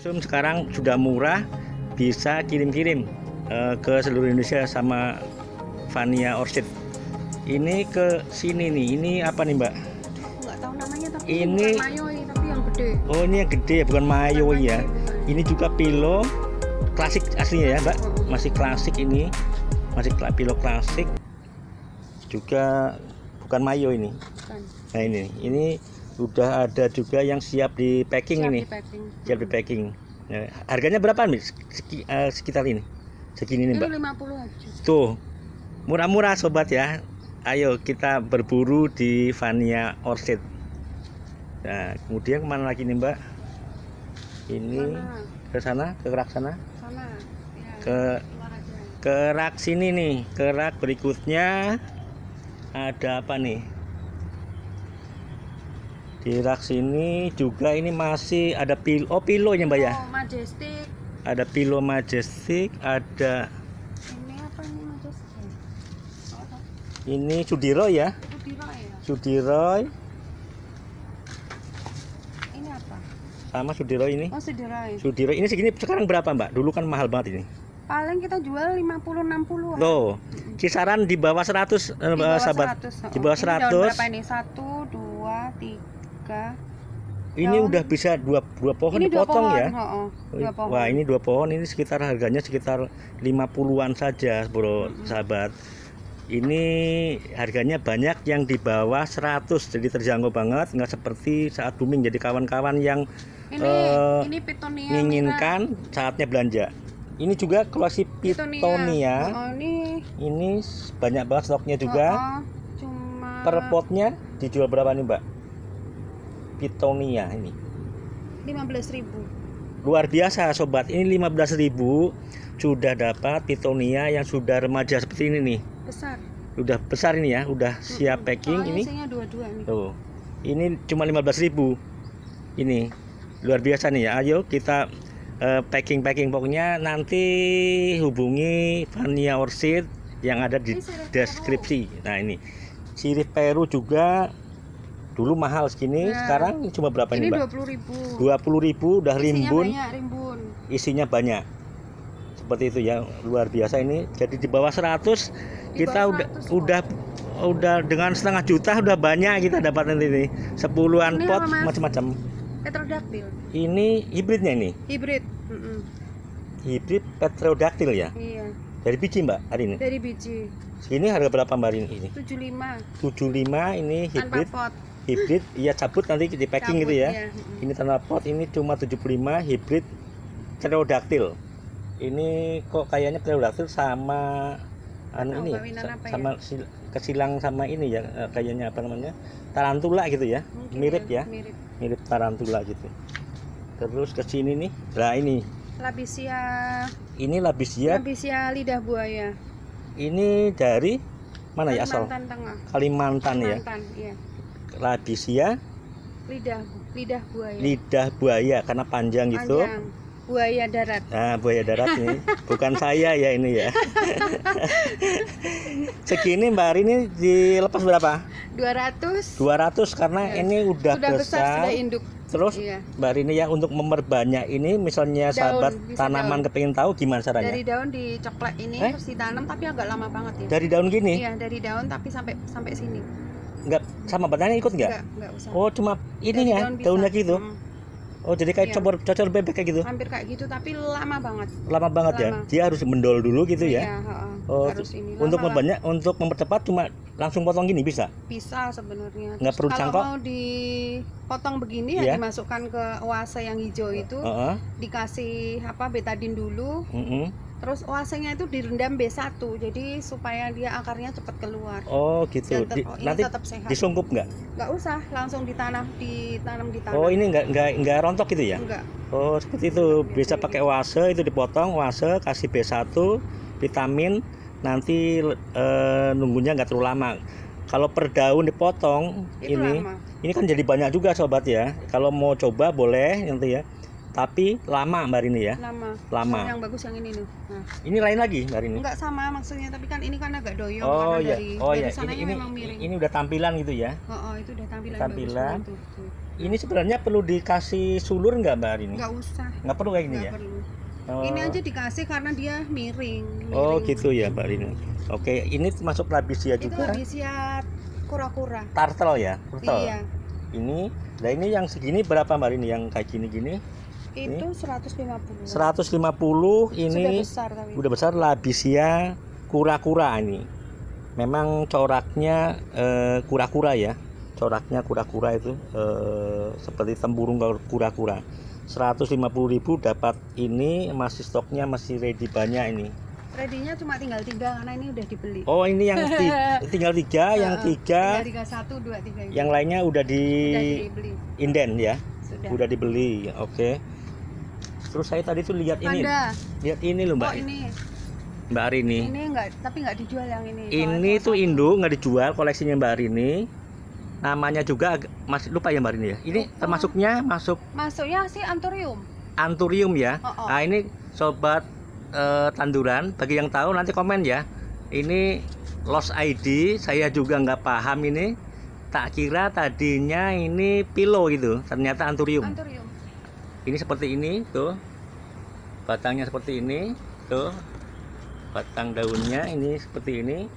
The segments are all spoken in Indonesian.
Narsum sekarang sudah murah, bisa kirim-kirim ke seluruh Indonesia sama Vania Orchid. Ini ke sini nih, ini apa nih Mbak? Nggak tahu namanya tapi Ini bukan mayoi tapi yang gede. oh ini yang gede ya, bukan mayoi ya. Bukan. Ini juga pilo klasik aslinya ya Mbak, masih klasik ini, masih pilo klasik. Juga bukan mayo ini. Bukan. Nah ini udah ada juga yang siap di packing Siap ini. di packing. Siap di packing. Nah, harganya berapa nih? Sekitar ini. Segini nih, Ini Mbak. 50 aja. Tuh. Murah-murah sobat ya. Ayo kita berburu di Vania Orchid. Nah, kemudian kemana lagi nih, Mbak? Ini ke sana, ke rak sana. Sana. Ya, Ke keluar aja. ke rak sini nih. Ke rak berikutnya ada apa nih? Di rak sini juga ini masih ada pilonya Mbak ya. Oh, Majestic. Ada pilo Majestic, ada Ini apa ini Majestic? ini Sudiroy ya. Itu Dira ya? Sudiroy Ini apa? sama Sudiroy ini. Oh, Sudirai. Sudiroy ini segini sekarang berapa Mbak? Dulu kan mahal banget ini. Paling kita jual 50-60. Loh, kisaran di bawah 100 sahabat. Di bawah 100. Ini daun berapa ini? 1, 2, 3. Ini daun. udah bisa dua pohon Ini 2 dipotong pohon. ya. Oh, 2 pohon. Wah, ini 2 pohon ini sekitar harganya sekitar 50-an saja, Bro, sahabat. Ini harganya banyak yang di bawah 100, jadi terjangkau banget, nggak seperti saat booming. Jadi kawan-kawan yang Ini Pitonia menginginkan saatnya belanja. Ini juga koleksi Pitonia. Oh, ini Ini banyak banget stoknya juga. cuma Per potnya dijual berapa nih Mbak? Pitonia ini 15.000. luar biasa sobat. Ini 15.000 sudah dapat Pitonia yang sudah remaja seperti ini nih. Besar. Udah besar ini ya, udah siap packing. Soalnya Ini isinya 2 nih. tuh. Ini cuma 15.000. Ini luar biasa nih ya. Ayo kita packing pokoknya nanti hubungi Vania Orchid yang ada di Ini sirih deskripsi. Nah ini sirih Peru juga dulu mahal segini, Nah, sekarang cuma berapa Ini ini Mbak? 20.000. 20.000 udah rimbun. Isinya banyak, rimbun. Isinya banyak seperti itu ya, luar biasa ini. Jadi di bawah 100 Di kita bawah 100 udah dengan setengah juta udah banyak kita dapat nanti nih 10-an Ini pot apa, Mas? macam-macam. Petrodaktil. Ini hibridnya ini, Hibrid. hibrid petrodaktil ya. Iya. Dari biji Mbak hari ini. Dari biji. Segini harga berapa Mbak hari ini? 75. 75 ini Tanpa hibrid. pot. Hibrid iya cabut nanti di packing Cabut, gitu ya. iya. Ini tanpa pot ini cuma 75 hibrid pterodaktil. Ini kok kayaknya pterodaktil sama anu ini kawinan apa sama kesilang sama ini ya, kayaknya apa namanya? Tarantula gitu ya. Mungkin Mirip ya. Mirip. Tarantula gitu. Terus ke sini nih. Nah, ini. Labisia. Ini labisia. Labisia lidah buaya. Ini dari mana ya asal? Kalimantan Tengah. Kalimantan ya. Kalimantan, iya. Labisia Lidah buaya. lidah buaya karena panjang gitu. Panjang. Buaya darat. Nah, buaya darat nih. Bukan saya ya ini ya. Segini Mbak Ari ini dilepas berapa? 200. 200 karena Ya. ini udah Sudah besar, sudah induk. Terus Iya. Mbak Ari ini ya untuk memperbanyak ini misalnya Daun, sahabat bisa tanaman daun. kepingin tahu gimana caranya? Dari daun diceklek ini terus ditanam tapi agak lama banget ya. Dari daun gini? Iya, dari daun tapi sampai sini. Enggak sama batangnya ikut enggak? Enggak usah. Oh, cuma Dari ininya daun bisa. daunnya gitu. Oh, jadi kayak Iya. cocor bebek kayak gitu. Hampir kayak gitu tapi lama banget. Lama banget ya. Lama. Dia harus mendol dulu gitu ya. Iya, heeh. Oh, Harus ini. untuk Lama lah. membanyak, untuk mempercepat cuma langsung potong gini bisa? Bisa sebenarnya. Nggak perlu Kalau cangkok? mau dipotong begini Iya. ya dimasukkan ke oase yang hijau itu, Heeh. dikasih betadin dulu, Mm-mm. terus oasenya itu direndam B1 jadi supaya dia akarnya cepat keluar. Oh gitu. Dan ini Nanti tetap sehat. disungkup nggak? Nggak usah langsung ditanam di tanah. Oh ini nggak rontok gitu ya? Enggak. Oh seperti itu. Bisa pakai oase itu dipotong oase kasih B1 vitamin nanti nunggunya nggak terlalu lama. Kalau per daun dipotong Itu lama. ini kan jadi banyak juga sobat ya. Kalau mau coba boleh nanti ya. Tapi lama Mbak Rini ya. Lama. Yang bagus yang ini nih. Nah, Ini lain lagi Mbak Rini. enggak sama maksudnya tapi kan ini kan agak doyong Oh karena iya. dari Oh iya. sananya Ini memang miring. ini udah tampilan gitu ya. Oh, itu udah tampilan Tampilan. bagus banget tuh. Ini sebenarnya perlu dikasih sulur nggak Mbak Arini? Nggak usah, Nggak perlu kayak gini nggak ya? perlu. Oh. Ini aja dikasih karena dia miring. Oh miring. gitu ya Mbak Arini. Oke, ini termasuk labisia Itu juga. labisia kura-kura. Turtle ya, turtle. Iya. Ini, nah ini yang segini berapa Mbak Arini? Yang kayak gini-gini? Itu 150. 150 ini Sudah besar tapi. udah besar labisia kura-kura ini. Memang coraknya kura-kura ya. Coraknya kura-kura itu seperti tempurung kura-kura. 150.000 dapat ini, masih stoknya masih ready banyak ini. Ready-nya cuma tinggal 3 karena ini udah dibeli. Oh, ini yang tinggal 3, yang 3. Tinggal 1, 2, 3 ini. Yang lainnya udah dibeli. inden ya. Sudah. Udah dibeli. Oke. Terus saya tadi tuh lihat ini. Panda. Lihat ini loh, Mbak. Oh, ini. Mbak Arini. Ini enggak, tapi enggak dijual yang ini. Ini tuh induk nggak dijual, koleksinya Mbak Arini. Namanya juga masih lupa ya Mbak Arini ya. Ini termasuknya Masuknya sih anturium. Anturium ya. Oh. Nah, ini sobat tanduran, bagi yang tahu nanti komen ya. Ini Lost ID, saya juga nggak paham ini. Tak kira tadinya ini pilo gitu, ternyata anturium. Anturium. Ini seperti ini tuh. Batangnya seperti ini tuh. Batang daunnya ini seperti ini.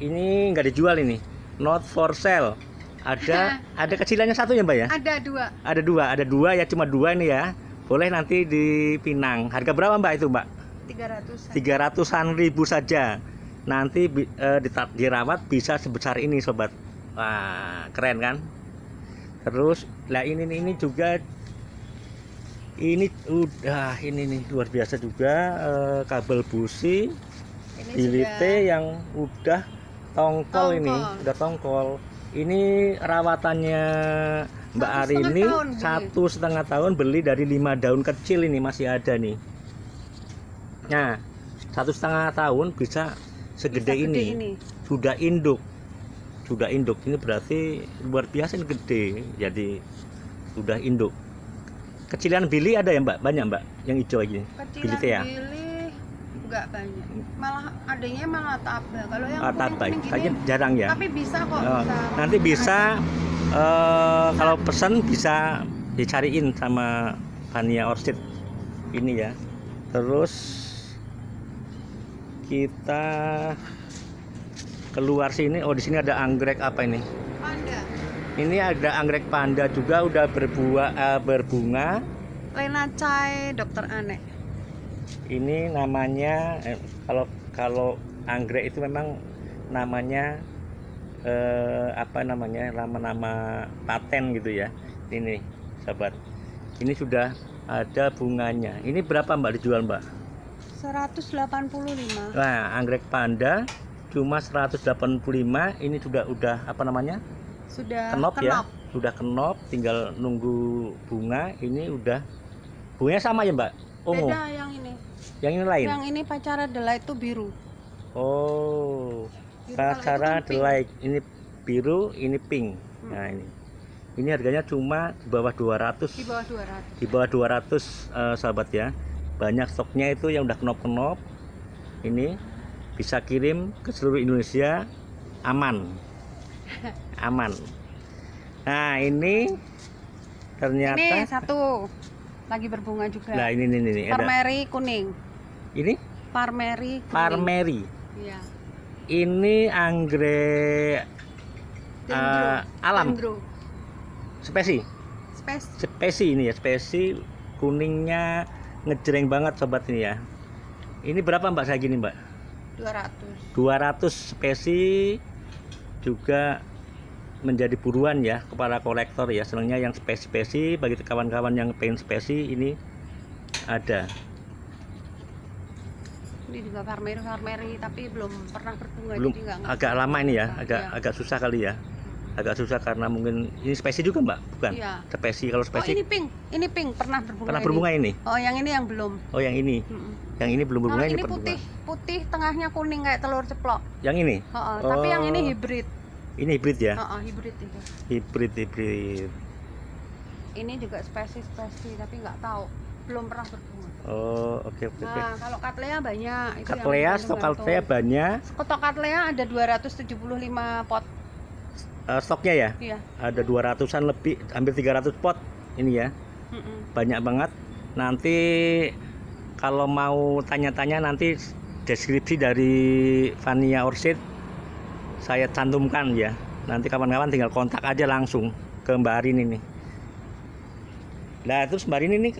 Ini nggak dijual ini. Not for sale. Ada kecilannya satu ya Mbak ya? Ada 2. Ada dua ya, cuma 2 ini ya. Boleh nanti dipinang. Harga berapa Mbak itu Mbak? 300. 300-an ribu saja. Nanti dirawat bisa sebesar ini sobat. Wah, keren kan? Terus lah ini juga ini udah ini nih luar biasa juga, kabel busi Ini dilite yang udah tongkol ini, udah tongkol. Ini rawatannya Mbak Arini 1,5 tahun, beli dari 5 daun kecil ini masih ada nih. Nah, 1,5 tahun bisa segede ini. Sudah induk. Ini berarti luar biasa, ini gede. Jadi sudah induk. Kecilan bili ada ya Mbak? Banyak Mbak yang hijau ini. Kecilan bili enggak banyak. Malah adanya malah taba. Kalau yang kuning kayaknya jarang ya. Tapi bisa kok. Nanti bisa kalau pesan bisa dicariin sama Fania Orchid ini ya. Terus kita keluar sini. Oh, di sini ada anggrek apa ini? Panda. Ini ada anggrek panda juga udah berbunga. Lenacai Dokter Ane. Ini namanya kalau anggrek itu memang namanya apa namanya, nama paten gitu ya. Ini sahabat, ini sudah ada bunganya. Ini berapa Mbak dijual Mbak? 185. Nah, anggrek panda cuma 185. Ini udah apa namanya? Sudah kenop ya. Sudah kenop, tinggal nunggu bunga. Ini udah bunganya sama ya Mbak? Ungu. Beda yang ini. Yang ini lain. Yang ini pacara delay itu biru. Oh. Biru, Pacara kan delay ini biru, ini pink. Nah, ini. Ini harganya cuma di bawah 200. Di bawah 200. Di bawah 200 sahabat ya. Banyak stoknya itu yang udah kenop-kenop. Ini bisa kirim ke seluruh Indonesia aman. Aman. Nah, ini ternyata ini satu lagi berbunga juga. Nah, ini ada. Parmeri kuning. Ini Parmeri kuning. Parmeri. Iya. Ini anggrek alam. Dendro. Spesi ini ya, spesi kuningnya ngejreng banget sobat ini ya. Ini berapa Mbak saya gini Mbak? 200. 200 spesi juga menjadi buruan ya kepada kolektor ya. Senangnya yang spesi-spesi, bagi kawan-kawan yang pengen spesi ini ada. Ini juga parmeri tapi belum pernah berbunga. Belum, jadi nggak agak lama ini ya, iya. agak susah kali ya. Agak susah karena mungkin ini spesi juga Mbak, bukan? Iya. Spesi, kalau spesi. Oh, ini pink pernah berbunga. Pernah berbunga ini? Oh, yang ini yang belum. Oh, yang ini. Yang ini belum berbunga. Kalau ini berbunga. putih tengahnya kuning kayak telur ceplok. Yang ini? Tapi yang ini hibrid. Ini hibrid ya? Hibrid itu. Hibrid. Ini juga spesi tapi nggak tahu, belum pernah berbunga. Oh, oke. Nah, kalau Cattleya banyak. Itu Cattleya, stok Cattleya banyak. Stok Cattleya ada 275 pot. stoknya ya. Iya. Ada 200-an lebih, hampir 300 pot ini ya. Banyak banget. Nanti kalau mau tanya-tanya nanti deskripsi dari Vania Orchid saya cantumkan ya. Nanti kawan-kawan tinggal kontak aja langsung ke Mbak Arini nih. Nah terus Mbak Arini nih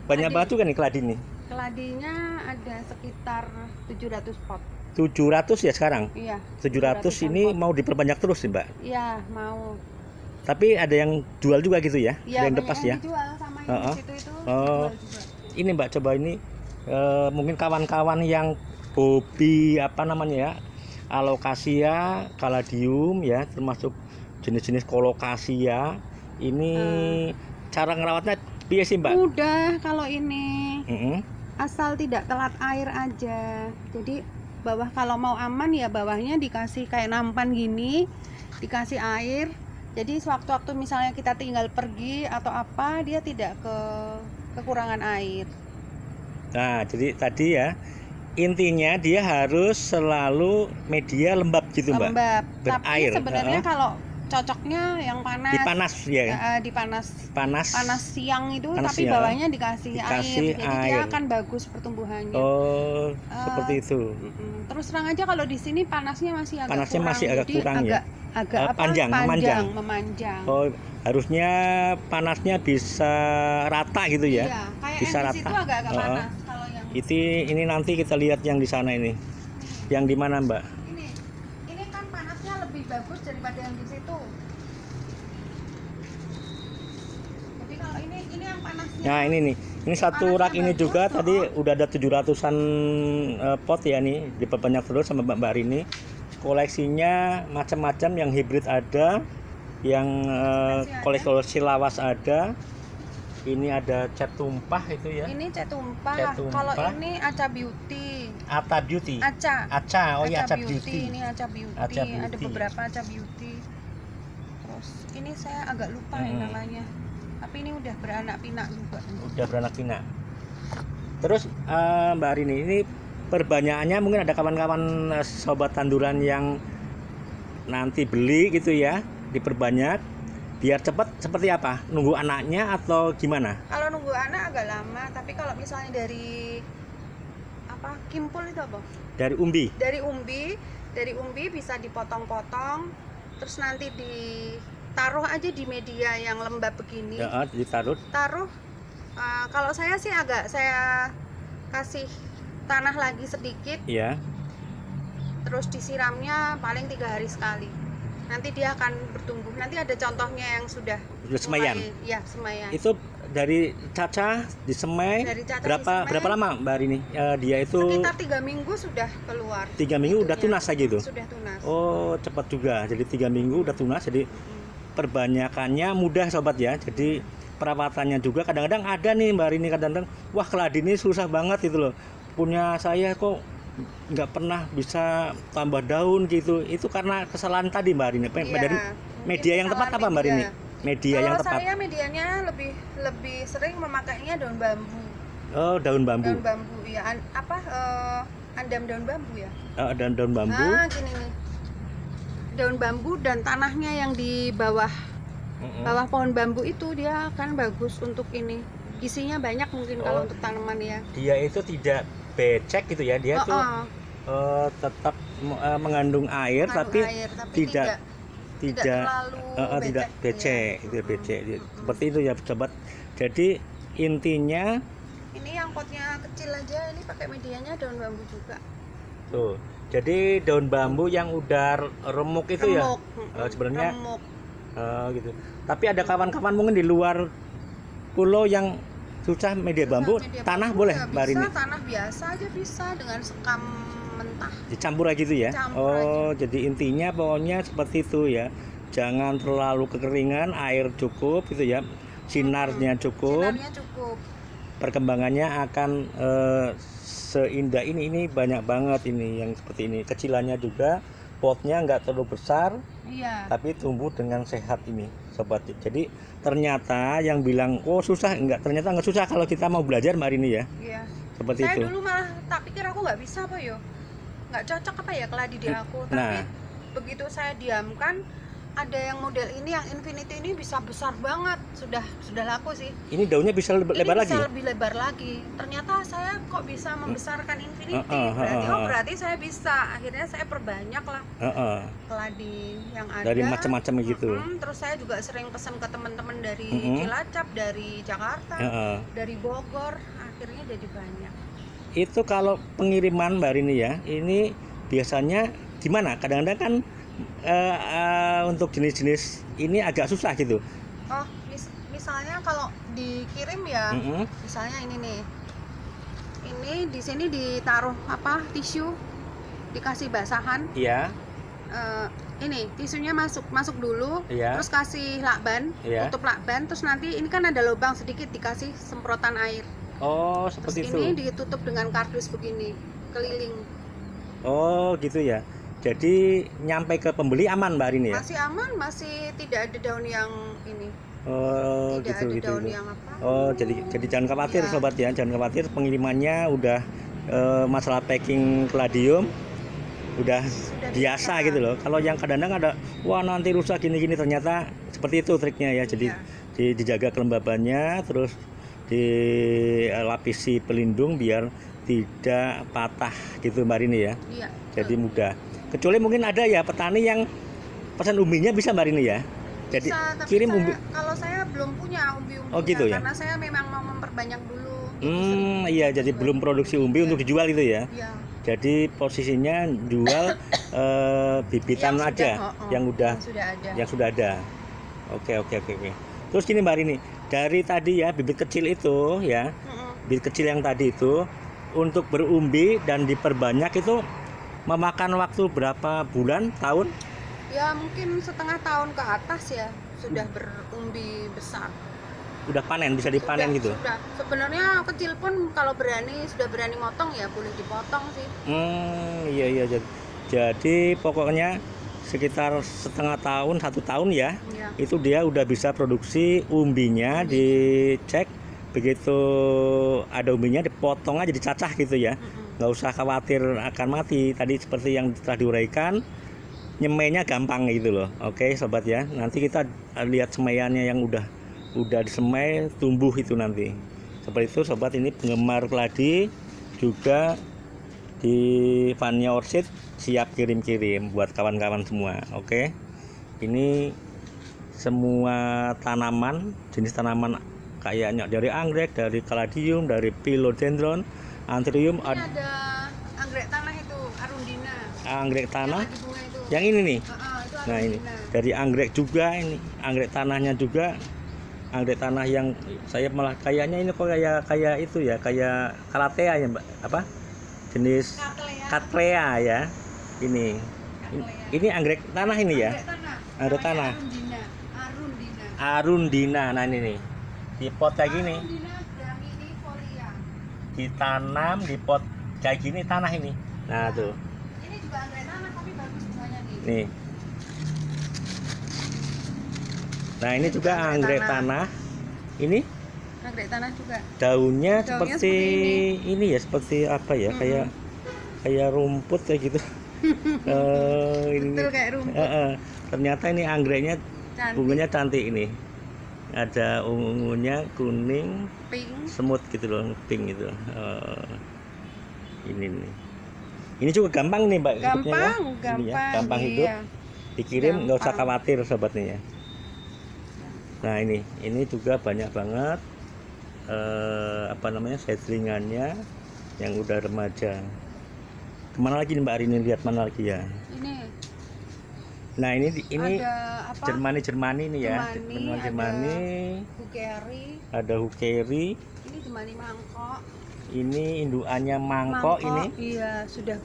banyak banget juga nih keladi nih. Keladinya ada sekitar 700 pot. 700 ya sekarang? Iya. 700 ini pot. mau diperbanyak terus nih Mbak? Iya mau. Tapi ada yang jual juga gitu ya? Iya, ada yang banyak lepas yang ya? dijual sama yang di situ itu Oh. dijual juga. Ini Mbak coba ini mungkin kawan-kawan yang hobi apa namanya ya, alokasia, kaladium ya, termasuk jenis-jenis kolokasia. Ini cara ngerawatnya piye sih Mbak? Mudah kalau ini. Mm-mm. Asal tidak telat air aja. Jadi bawah kalau mau aman ya bawahnya dikasih kayak nampan gini, dikasih air. Jadi sewaktu-waktu misalnya kita tinggal pergi atau apa, dia tidak kekurangan air. Nah, jadi tadi ya intinya dia harus selalu media lembab gitu Mbak. Lembab. Berair. Tapi sebenarnya kalau cocoknya yang panas. Dipanas ya. Dipanas. Panas Siang itu, panas tapi siang. bawahnya dikasih air. Jadi dia akan bagus pertumbuhannya. Oh, seperti itu. Terus terang aja kalau di sini panasnya masih agak Panasnya kurang. masih agak Jadi kurang ya. Agak memanjang. Oh, harusnya panasnya bisa rata gitu ya. Iya, kayak bisa yang di rata. situ agak panas kalau yang ini nanti kita lihat yang di sana ini. Yang di mana, Mbak? Ini kan panasnya lebih bagus daripada yang di situ. Jadi kalau ini yang panasnya. Nah, ini nih. Ini satu rak ini juga tadi udah ada 700-an pot ya nih, diperbanyak terus sama Mbak Arini. Koleksinya macam-macam, yang hibrid ada, yang koleksi lawas ada. Ini ada cat tumpah itu ya. Ini cat tumpah. Cat tumpah. Kalau ini Aca Beauty. Aca Beauty. Aca. Oh iya, Aca Beauty. Ini Aca Beauty. Ada beberapa Aca Beauty. Terus ini saya agak lupa ya namanya. Tapi ini udah beranak pinak juga. Udah beranak pinak. Terus Mbak Arini, ini perbanyakannya mungkin ada kawan-kawan sobat tanduran yang nanti beli gitu ya, diperbanyak biar cepat seperti apa? Nunggu anaknya atau gimana? Kalau nunggu anak agak lama, tapi kalau misalnya dari kimpul itu apa? Dari umbi. Dari umbi bisa dipotong-potong, terus nanti ditaruh aja di media yang lembab begini. Ya, ditaruh. Kalau saya sih saya kasih tanah lagi sedikit. Iya. Terus disiramnya paling 3 hari sekali. Nanti dia akan bertumbuh. Nanti ada contohnya yang sudah semayan. Iya, semayan. Itu dari Caca disemai. Berapa lama Mbak Arini? Dia itu sekitar 3 minggu sudah keluar. 3 minggu udah tunas aja gitu. Sudah tunas. Oh, cepat juga. Jadi 3 minggu udah tunas. Jadi perbanyakannya mudah sobat ya. Jadi perawatannya juga kadang-kadang ada nih Mbak Arini, kadang-kadang wah keladi ini susah banget gitu loh. Punya saya kok nggak pernah bisa tambah daun gitu. Itu karena kesalahan tadi Mbak Arini. Dari media yang tepat apa Mbak Arini? Media yang tepat. Saya medianya lebih sering memakainya daun bambu. Oh, daun bambu. Daun bambu ya. Andam daun bambu ya. Daun bambu. Nah, gini nih. Daun bambu dan tanahnya yang di bawah pohon bambu itu dia akan bagus untuk ini. Gizinya banyak mungkin kalau untuk tanaman ya. Dia itu tidak becek gitu ya. Dia tuh tetap mengandung air, tapi tidak becek, itu becek. Seperti itu ya sobat. Jadi intinya ini yang potnya kecil aja, ini pakai medianya daun bambu juga. Tuh. Jadi daun bambu yang udah remuk itu ya. Sebenarnya remuk. Gitu. Tapi ada kawan-kawan mungkin di luar pulau yang susah media bambu, tanah boleh Mbak Arini? Tanah biasa aja bisa dengan sekam mentah. Dicampur aja gitu ya. Jadi intinya pokoknya seperti itu ya. Jangan terlalu kekeringan, air cukup gitu ya. Sinarnya cukup. Perkembangannya akan seindah ini banyak banget ini yang seperti ini. Kecilannya juga, potnya nggak terlalu besar. Iya. Tapi tumbuh dengan sehat ini sobat. Jadi ternyata yang bilang susah, ternyata nggak susah kalau kita mau belajar Mbak Arini ya. Iya. Seperti saya itu. Dulu malah tak pikir aku nggak bisa nggak cocok apa ya keladi di aku. Tapi begitu saya diamkan, ada yang model ini, yang Infinity ini bisa besar banget, sudah laku sih. Ini daunnya bisa lebar Ini lagi? bisa lebih lebar lagi. Ternyata saya kok bisa membesarkan Infinity. Berarti saya bisa. Akhirnya saya perbanyak lah keladi yang ada. Dari macam-macam gitu. Terus saya juga sering pesan ke teman-teman dari Cilacap, dari Jakarta, dari Bogor. Akhirnya jadi banyak. Itu kalau pengiriman Mbak Rini ya, ini biasanya gimana? Kadang-kadang kan untuk jenis-jenis ini agak susah gitu. Oh, misalnya kalau dikirim ya, misalnya ini nih, ini di sini ditaruh tisu, dikasih basahan. Iya. Ini tisunya masuk dulu, Iya. terus kasih lakban, tutup lakban, terus nanti ini kan ada lubang sedikit, dikasih semprotan air. Oh, Terus seperti itu. ini ditutup dengan kardus begini, keliling. Oh, gitu ya. Jadi nyampe ke pembeli aman Mbak Rini ya? Masih aman, masih tidak ada daun yang ini. Oh, Tidak gitu ada daun gitu. yang apa? Oh, jadi jangan khawatir Ya. sobat ya, jangan khawatir, pengirimannya udah masalah packing kaladium udah biasa bisa. gitu loh. Kalau yang kadang-kadang ada wah nanti rusak gini-gini, ternyata seperti itu triknya ya. Jadi dijaga kelembabannya, terus dilapisi pelindung biar tidak patah gitu Mbak Rini ya. Iya. Jadi mudah. Kecuali mungkin ada ya petani yang pesan umbinya bisa Mbak Rini ya. Jadi Bisa, tapi kirim umbi. kalau saya belum punya umbi-umbinya, Oh, gitu ya? karena saya memang mau memperbanyak dulu. Iya, jadi belum produksi umbi untuk dijual gitu ya. Iya. Jadi posisinya jual bibitan Yang aja, sudah, yang sudah ada. Oke. Terus gini Mbak Rini, dari tadi ya bibit kecil itu ya, bibit kecil yang tadi itu untuk berumbi dan diperbanyak itu memakan waktu berapa bulan, tahun? Ya mungkin setengah tahun ke atas ya sudah berumbi besar. Udah panen, bisa dipanen gitu? Sudah. Sebenarnya kecil pun kalau sudah berani motong ya boleh dipotong sih. Iya. Jadi pokoknya sekitar setengah tahun, 1 tahun ya, itu dia udah bisa produksi umbinya. Dicek begitu ada umbinya dipotong aja, dicacah gitu ya. Nggak usah khawatir akan mati. Tadi seperti yang telah diuraikan, nyemainya gampang gitu loh. Oke sobat ya, nanti kita lihat semaiannya yang udah disemai, tumbuh itu nanti seperti itu sobat. Ini penggemar keladi juga di Vania Orchid siap kirim-kirim buat kawan-kawan semua. Oke, ini semua tanaman, jenis tanaman kayaknya dari anggrek, dari kaladium, dari philodendron, anthurium. Ini ada anggrek tanah itu, arundina. Anggrek tanah Yang yang ini nih. itu Nah ini arundina. dari anggrek juga, ini anggrek tanahnya juga. Anggrek tanah yang saya malah kayaknya ini kok kayak itu ya, kayak kalatea ya Mbak, apa jenis cattleya ya. Ini anggrek tanah ini ya. Anggrek tanah. Arundina. Nah ini nih di pot kayak gini, ditanam di pot kayak gini tanah ini. Nah tuh. Ini juga anggrek tanah tapi bagus bunganya nih. Nih. Nah ini juga anggrek tanah. Ini anggrek tanah juga. Daunnya seperti ini ya, seperti apa ya, kayak rumput kayak gitu. Ini Betul kayak rumput. Ternyata ini anggreknya Cantik. bunganya cantik ini. Ada ungunya kuning, Pink. semut gitu loh, pink gitu. Ini nih. Ini juga gampang nih Mbak hidupnya ya. Ini ya, gampang hidup. Dikirim nggak usah khawatir sobatnya ya. Nah ini juga banyak banget seedlingannya yang udah remaja. Kemana lagi nih Mbak Rini, lihat mana lagi ya? Ini. Nah ini Ada apa? Jermani ini ya. Jermani. Ada hukeri. Ini Jermani mangkok. Ini indukannya mangkok ini. Iya, sudah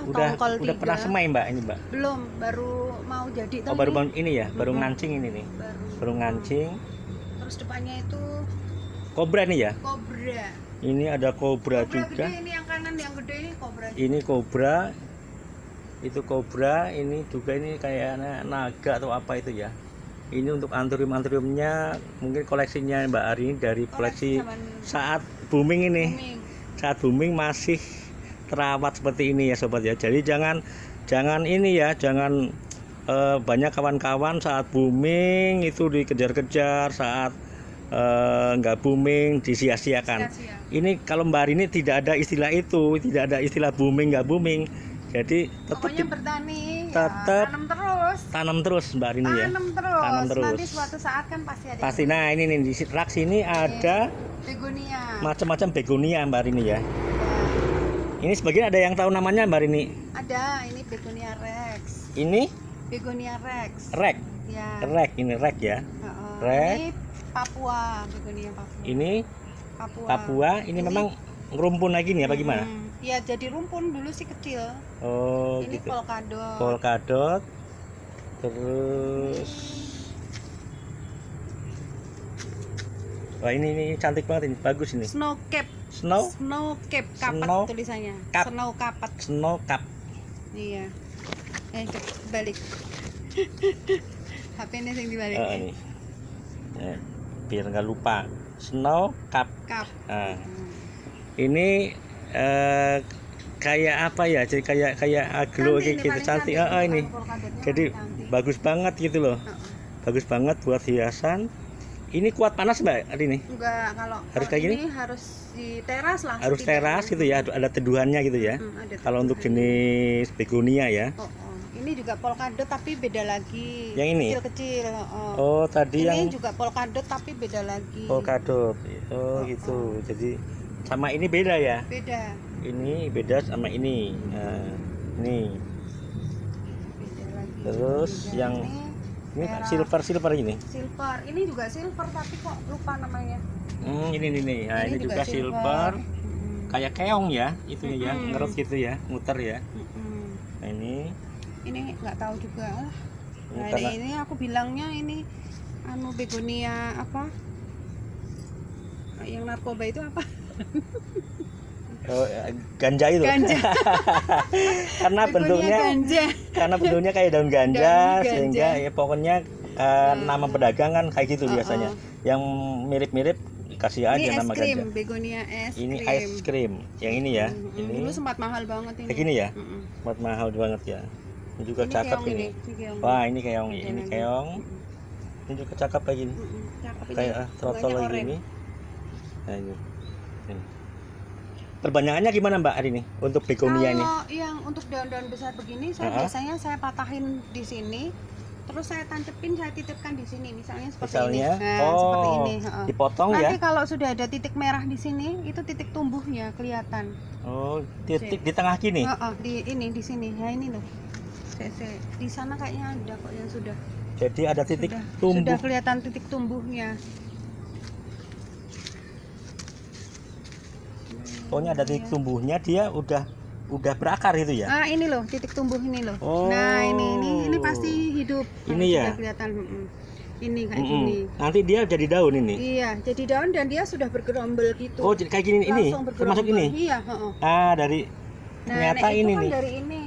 Udah tongkol 3. pernah semai Mbak ini Mbak? Belum, baru mau jadi tadi. Baru ini ya, baru ngancing ini nih. Baru ngancing. Terus depannya itu Kobra nih ya. kobra. Ini ada kobra juga. Gede, ini yang kanan yang gede ini kobra. Ini kobra. Itu kobra, ini juga ini kayaknya naga atau apa itu ya. Ini untuk anthurium-anthuriumnya mungkin koleksinya Mbak Ari dari koleksi saat booming ini. Saat booming masih terawat seperti ini ya sobat ya. Jadi jangan ini ya, jangan banyak kawan-kawan saat booming itu dikejar-kejar, saat nggak booming disia-siakan. Sia-sia. Ini kalau Mbak Arini tidak ada istilah itu, tidak ada istilah booming nggak booming. Jadi tetap Pokoknya bertani, tetap ya, tanam terus. tanam terus Mbak Arini ya. Tanam terus. Tanam terus. Nanti suatu saat kan pasti ada. Pasti. Nah ini nih di rak sini ada begonia. macam-macam begonia Mbak Arini ya. Ya, Ini sebagian ada yang tahu namanya Mbak Arini. ada ini begonia rex. Ini Begonia rex. rek, Ya. ini rek ya. Heeh. Rek. Ini Papua, begonia Papua. Ini Papua. Papua, ini memang ngerumpun lagi nih apa gimana? Ya jadi rumpun dulu sih kecil. Oh Ini gitu. polkadot. Polkadot. Terus wah ini cantik banget ini, bagus ini. Snow cap. Snow Snow cap, kapat Snow tulisannya. cap. Snow kapat. Snow cap. Iya. Balik. HP-nya yang dibalik. Ini. Biar nggak lupa. Snow cap. Kap. Nah, ini kayak apa ya? Jadi kayak aglo Cantik, gitu, paling cantik. cantik. Ini. Polkadotnya Jadi paling cantik. bagus banget gitu loh. Bagus banget buat hiasan. Ini kuat panas Mbak hari ini? Enggak, kalau Harus kayak ini harus di teras lah. Harus teras gitu ya, ada teduhannya gitu ya. Ada Kalau untuk teduhannya. jenis begonia ya. Oh. Ini juga polkadot tapi beda lagi. Yang ini? Kecil-kecil. Oh, tadi Ini yang juga polkadot tapi beda lagi. polkadot. Oh, gitu. Jadi sama ini beda ya. Beda. Ini beda sama ini. Nah, ini. Beda lagi. Terus Beda. yang ini merah. silver ini. Silver. Ini juga silver tapi kok lupa namanya. Ini nih. Nah, ini juga silver. Kayak keong ya, itunya ya, ngerut gitu ya, muter ya. Nah, ini nggak tahu juga. Nah, karena- ini aku bilangnya ini anu begonia apa? Yang narkoba itu apa? Oh, ganja itu. Ganja. Karena Begonia bentuknya ganja. karena bentuknya kayak daun ganja, Daun ganja. sehingga ya pokoknya nama pedagang kan kayak gitu biasanya. Yang mirip-mirip kasih aja Ini es nama krim, ganja. begonia es Ini krim. ice cream. Yang ini ya. Dulu Ini sempat mahal banget ini. kayak gini ya. Mm-mm. Buat mahal banget ya. Ini juga Ini cakep keong ini. keong. Wah, ini keong, Beda ini lagi. keong. Mm-mm. Ini juga cakep kayak gini. Mm-mm. Cakep ini. Kayak trotol Bunganya lagi oranye. ini. Nah, ini. Perbanyakannya gimana Mbak hari ini untuk begonia ini? Kalau yang untuk daun-daun besar begini, saya biasanya saya patahin di sini, terus saya tancepin, saya titipkan di sini, misalnya seperti Misalnya, ini. Nah, seperti ini. dipotong Nanti ya? kalau sudah ada titik merah di sini, itu titik tumbuhnya kelihatan. Oh, titik di tengah gini. Di sini. Nah ini loh. Di sana kayaknya ada kok yang sudah. Jadi ada titik Sudah tumbuh. kelihatan titik tumbuhnya. Pokoknya ada titik tumbuhnya, dia udah berakar itu ya. Ah ini loh titik tumbuh ini loh. Oh. Nah ini pasti hidup. Ini Kalau ya? sudah kelihatan. Ini kayak gini. Nanti dia jadi daun ini. Iya, jadi daun dan dia sudah bergerombol gitu. Oh, jadi kayak gini ini. Langsung Termasuk bergerombol. ini. Iya, Dari ternyata itu ini kan nih. dari ini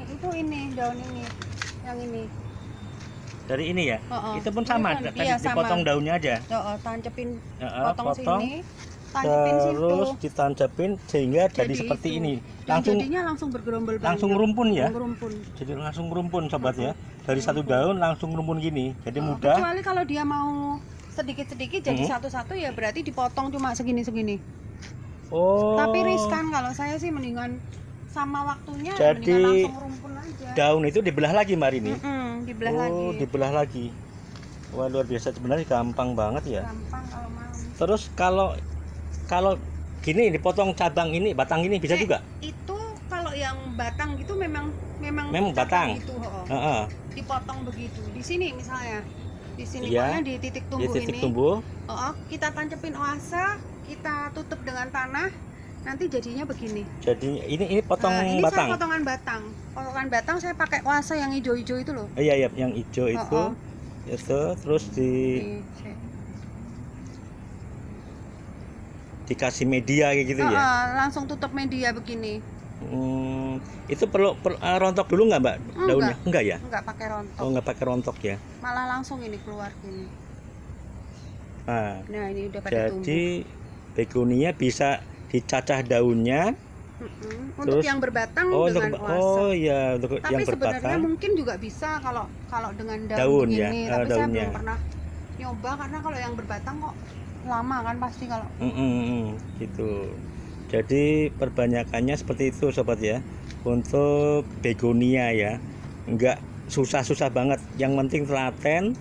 daun ini. Yang ini. Dari ini ya. Itu pun Ini sama, kan, tadi iya, dipotong sama. daunnya aja. Tancepin, Potong, sini, tancepin terus situ. ditancapin sehingga jadi seperti itu. ini. Dan Langsung jadinya langsung bergerombol langsung banyak. rumpun ya. Rumpun. Jadi langsung rumpun sobat ya. Dari satu daun langsung rumpun gini. Jadi mudah. Kecuali kalau dia mau sedikit-sedikit jadi satu-satu ya berarti dipotong cuma segini-segini. Oh. Tapi riskan kalau saya sih mendingan sama waktunya Jadi, mendingan langsung rumpun aja. daun itu dibelah lagi Mbak Rini. Dibelah Oh, lagi. dibelah lagi. Wah, luar biasa, sebenarnya gampang banget ya. Gampang kalau mau. Terus kalau gini dipotong cabang ini, batang ini bisa juga. Itu kalau yang batang gitu memang batang. gitu, Heeh. dipotong begitu. Di sini misalnya. Di sini Iya. pokoknya di titik Di tumbuh titik ini. tumbuh. Kita tancepin oase, kita tutup dengan tanah. Nanti jadinya begini. Jadi ini potong Ini batang. saya potongan batang. Potongan batang saya pakai oase yang hijau-hijau itu loh. Iya, yang hijau itu. Itu terus dikasih media kayak gitu ya. Langsung tutup media begini. Itu perlu rontok dulu nggak Mbak daunnya? Enggak ya? Enggak pakai rontok. Oh, nggak pakai rontok ya. Malah langsung ini keluar gini. Nah, Nah, ini udah pada tumbuh. jadi begonia bisa dicacah daunnya Untuk Terus, yang berbatang oh dengan untuk kuasa. oh ya untuk Tapi yang sebenarnya berbatang mungkin juga bisa kalau kalau dengan daun, daun ya, begini. Tapi saya daunnya. belum pernah nyoba karena kalau yang berbatang kok lama kan pasti kalau. Gitu. Jadi perbanyakannya seperti itu sobat ya. Untuk begonia ya, enggak susah-susah banget. Yang penting telaten.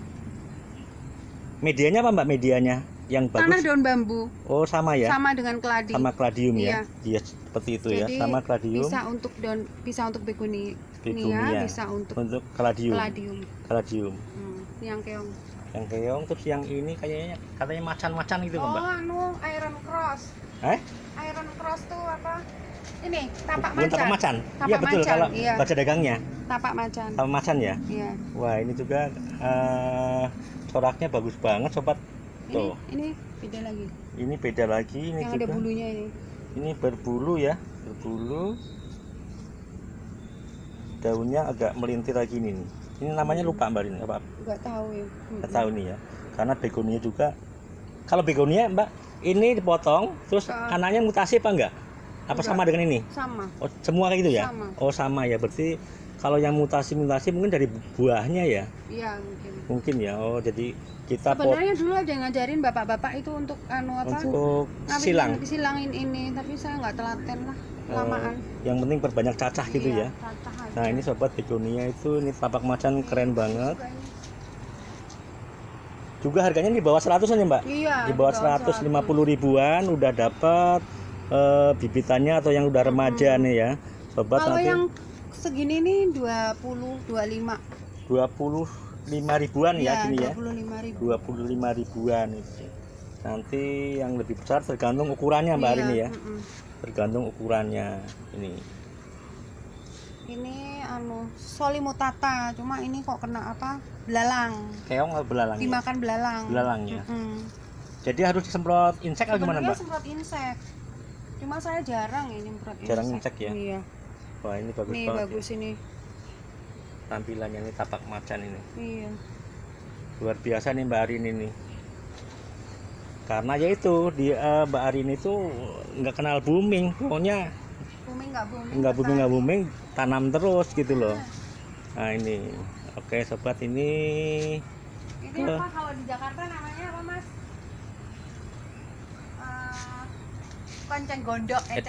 Medianya apa mbak? Medianya yang Tanah bagus. daun bambu. Oh sama ya. Sama dengan keladi. Sama kladium Iya. ya. Iya seperti itu. Jadi, ya. Sama kladium. Bisa untuk daun, bisa untuk begonia, Begonia. bisa untuk kladium. Kladium. Yang keong. Yang keong, terus yang ini katanya macan-macan gitu kan mbak? Oh, Iron Cross. Iron Cross tuh apa? Ini tapak macan. Tapak macan. Tapak Iya betul macan, kalau iya. baca dagangnya. Tapak macan. Tapak macan ya. Iya. Wah ini juga coraknya bagus banget sobat. Tuh. Ini beda lagi. Ini beda lagi. Ini yang juga. ada bulunya ini. Ini berbulu ya, berbulu. Daunnya agak melintir lagi nih. Ini namanya lupa mbak ini apa? Enggak tahu ya. Nggak tahu nih ya. Karena begonia juga. Kalau begonia mbak, ini dipotong, terus anaknya mutasi apa enggak? Apa Enggak. sama dengan ini? Sama. Oh, semua kayak gitu ya? Sama. Oh, sama ya. Berarti kalau yang mutasi mungkin dari buahnya ya? Iya, mungkin. Mungkin ya. Oh, jadi kita Sebenarnya dulu aja ngajarin bapak-bapak itu untuk untuk silangin ini, tapi saya nggak telaten lah, lamaan. Yang penting perbanyak cacah gitu ya. Cacah aja. Nah, ini sobat begonia itu ini tapak macan keren banget. Juga harganya di bawah 100-an ya, Mbak? Iya. Di bawah 150 ribuan udah dapat bibitannya atau yang udah remaja nih ya. Sobat kalau nanti yang segini nih 25 ribuan ya gini ya. 25.000. 25 ribuan itu. Nanti yang lebih besar tergantung ukurannya Mbak ini ya. Tergantung ukurannya ini. Ini solimutata, cuma ini kok kena apa? Belalang. Keong atau belalang? Dimakan belalang. Belalang ya. Jadi harus disemprot insek atau gimana Mbak? Semprot insek. Cuma saya jarang ini semprot insek. Jarang insek ya. Iya. Wah, ini bagus Nih banget. bagus ya. ini. Tampilannya ini tapak macan ini. Iya. Luar biasa nih Mbak Arin ini. Karena ya itu Mbak Arin itu nggak kenal booming, pokoknya nggak booming, tanam terus gitu loh. Nah ini, oke sobat ini. Ini apa kalau di Jakarta namanya apa Mas? Bukan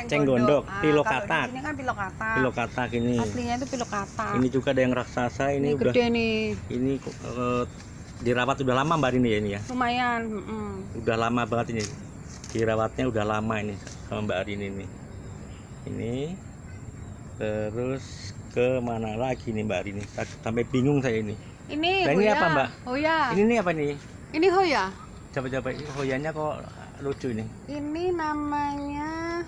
cenggondok, pilokata. Ini kan pilokata. Pilokata gini. Aslinya itu pilokata. Ini juga ada yang raksasa, ini udah gede nih. Ini dirawat udah lama Mbak ini ya ini ya. Lumayan. Udah lama banget ini. Dirawatnya udah lama ini sama Mbak Arin ini. Ini terus ke mana lagi nih Mbak Arin ini? Sampai bingung saya ini. Ini nah, ini apa Mbak? Hoya. Ini apa nih? Ini hoya. Coba ini hoyanya kok lucu ini. Ini namanya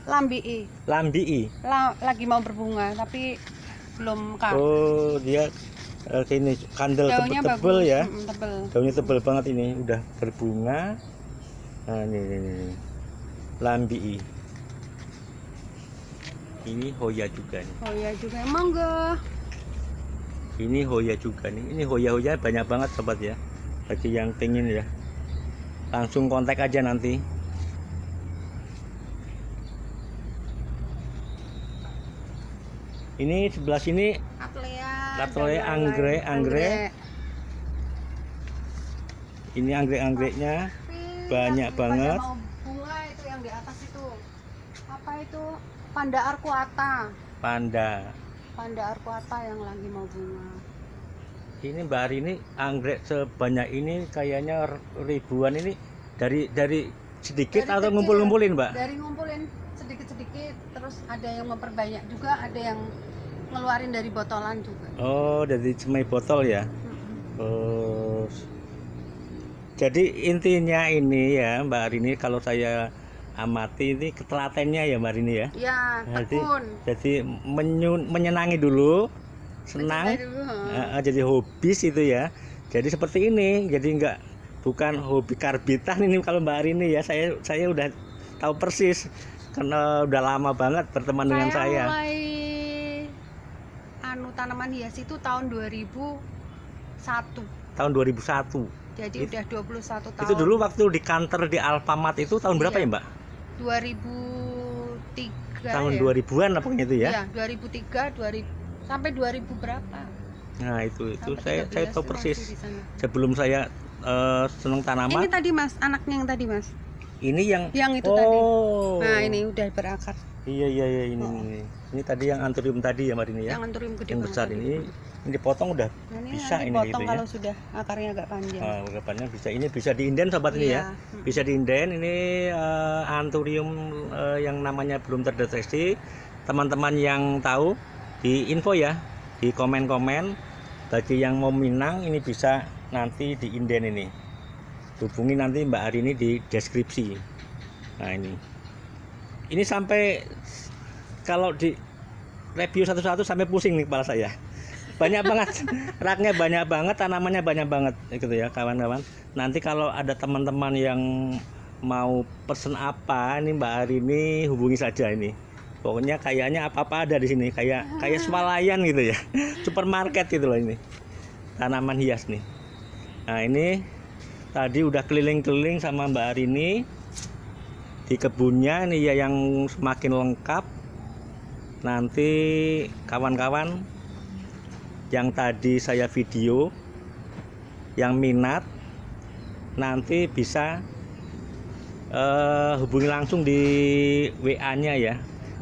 lambii. Lambii. Lagi mau berbunga tapi belum kak. Oh dia ini kandel tebel ya. Tebel. Daunnya tebel banget ini, udah berbunga. Nah ini. Lambii. Ini hoya juga nih. Hoya juga monggo. Ini hoya juga nih. Ini hoya banyak banget sobat ya. Bagi yang pengen ya, langsung kontak aja nanti. Ini sebelah sini Cattleya anggrek. Ini anggrek-anggreknya banyak banget. Mau bunga itu yang di atas itu. Apa itu? Panda arcuata. Panda arcuata yang lagi mau bunga. Ini Mbak Ari ini anggrek sebanyak ini kayaknya ribuan ini dari sedikit atau ngumpulin Mbak? Dari ngumpulin sedikit-sedikit, terus ada yang memperbanyak juga, ada yang ngeluarin dari botolan juga. Oh, dari semai botol ya. Oh. Jadi intinya ini ya Mbak Ari ini kalau saya amati ini ketelatennya ya Mbak ini ya. Iya, tekun. Jadi menyenangi dulu, senang, jadi hobis itu ya. Jadi seperti ini, jadi bukan hobi karbitan ini kalau Mbak Ari ini ya. Saya udah tahu persis karena udah lama banget berteman dengan saya. Mulai tanaman hias itu tahun 2001. Tahun 2001. Jadi udah 21 tahun. Itu dulu waktu di kantor di Alfamart itu tahun berapa ya Mbak? 2007 2003 tahun ya. 2000-an apa itu ya? Iya, 2003, 2000 sampai 2000 berapa? Nah, itu Sampai saya 13 tahu tuh persis. masih di sana. Sebelum saya seneng Ini tanaman, tadi Mas, anaknya yang tadi Mas. ini yang Yang itu tadi. oh. Nah, ini udah berakar. Iya ini tadi yang anthurium tadi ya Mbak Rini ya. Yang anthurium gede Yang banget besar tadi. ini dipotong udah Nah, ini bisa nanti ini potong gitu ya. kalau sudah akarnya agak panjang. Nah, ungkapannya bisa ini bisa diinden sobat ini ya. Iya. Bisa diinden ini anthurium yang namanya belum terdeteksi. Teman-teman yang tahu di info ya, di komen-komen. Bagi yang mau minang ini bisa nanti diinden ini. Hubungi nanti Mbak Arini di deskripsi. Nah, ini sampai kalau di review satu-satu sampai pusing nih kepala saya. Banyak banget raknya, banyak banget tanamannya, banyak banget gitu ya kawan-kawan. Nanti kalau ada teman-teman yang mau pesen apa nih Mbak Arini, hubungi saja ini. Pokoknya kayaknya apa-apa ada di sini, kayak swalayan gitu ya. Supermarket gitu loh ini. Tanaman hias nih. Nah, ini tadi udah keliling-keliling sama Mbak Arini di kebunnya ini ya, yang semakin lengkap. Nanti kawan-kawan yang tadi saya video yang minat nanti bisa hubungi langsung di WA-nya ya,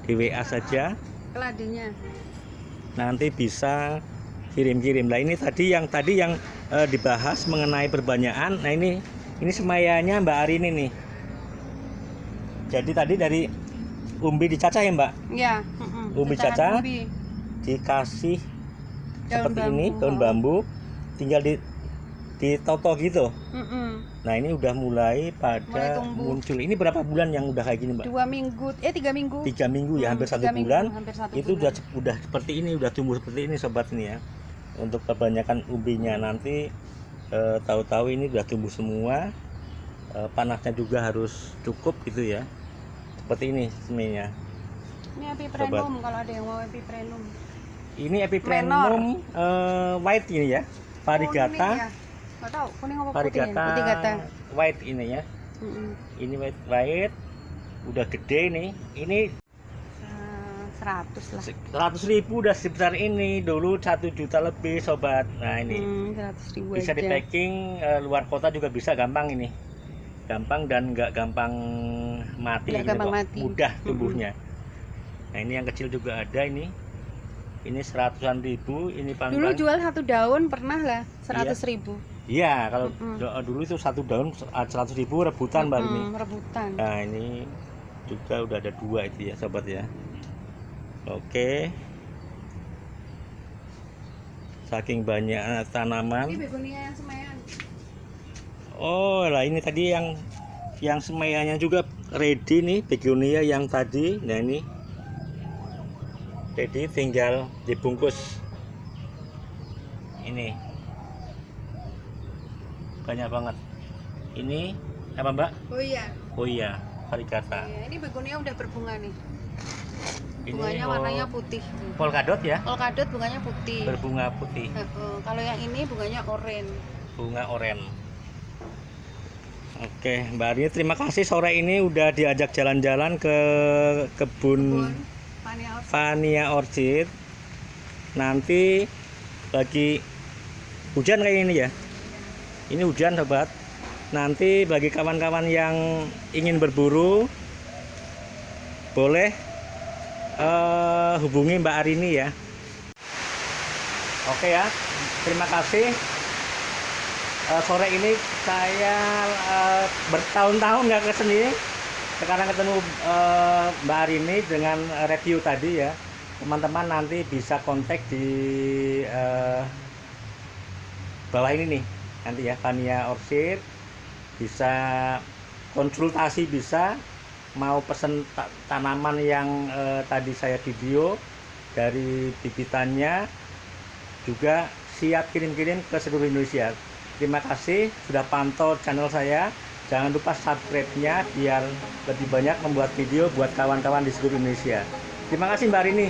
di WA saja. Keladinya. Nanti bisa kirim-kirim. Nah, ini tadi yang dibahas mengenai perbanyakan. Nah, ini semayanya Mbak Arini nih. Jadi tadi dari umbi dicacah ya Mbak? Iya. Umbi Cacahan cacah umbi. dikasih Daun seperti bambu. ini, daun bambu, tinggal ditoto gitu. Nah, ini udah mulai pada tumbuh. muncul. Ini berapa bulan yang udah kayak gini Mbak? 2 minggu, 3 minggu. 3 minggu ya, hampir 1 3 minggu, bulan. hampir 1 Itu bulan. udah seperti ini, udah tumbuh seperti ini sobat ini ya. Untuk kebanyakan umbinya nanti tahu-tahu ini udah tumbuh semua. Panasnya juga harus cukup gitu ya. Seperti ini sebenarnya. Ini epiprenum kalau ada yang mau epiprenum. Ini epiprenum white ini ya. Variegata. Enggak tahu, kuning apa putih? Variegata Putih gata. white ini ya. Ini white udah gede nih. Ini 100 lah. 100.000 udah sebesar ini, dulu 1 juta lebih sobat. Nah, ini 100.000 bisa aja. di packing luar kota juga bisa, gampang ini. Gampang dan nggak gampang mati, Nggak gitu gampang kok. mati. Mudah tumbuhnya. Nah, ini yang kecil juga ada ini 100-an ribu. Ini Dulu jual 1 daun pernah lah 100.000. Iya, kalau dulu itu 1 daun 100.000 rebutan Mbak ini. Rebutan. Nah, ini juga udah ada 2 itu ya sobat ya. Oke. Saking banyak tanaman. Ini begonia yang semayan. Oh, lah ini tadi yang semaiannya juga ready nih, begonia yang tadi. Nah, ini ready, tinggal dibungkus. Ini banyak banget. Ini apa Mbak? Oh iya, variegata. Ini begonia udah berbunga nih. Ini Bunganya warnanya putih. polkadot ya? Polkadot bunganya putih. Berbunga putih. Kalau yang ini bunganya oranye. Bunga oranye. Oke, Mbak Arini, terima kasih sore ini udah diajak jalan-jalan ke kebun Vania Orchid. Nanti lagi hujan kayak ini ya. Ini hujan sobat. Nanti bagi kawan-kawan yang ingin berburu boleh hubungi Mbak Arini ya. Oke ya, terima kasih. Sore ini saya bertahun-tahun nggak kesini. Sekarang ketemu Mbak Arini dengan review tadi ya. Teman-teman nanti bisa kontak di bawah ini nih. Nanti ya, Vania Orchid. Bisa konsultasi, bisa mau pesen tanaman yang tadi saya video dari bibitannya, juga siap kirim-kirim ke seluruh Indonesia. Terima kasih sudah pantau channel saya. Jangan lupa subscribe-nya biar lebih banyak membuat video buat kawan-kawan di seluruh Indonesia. Terima kasih Mbak Arini.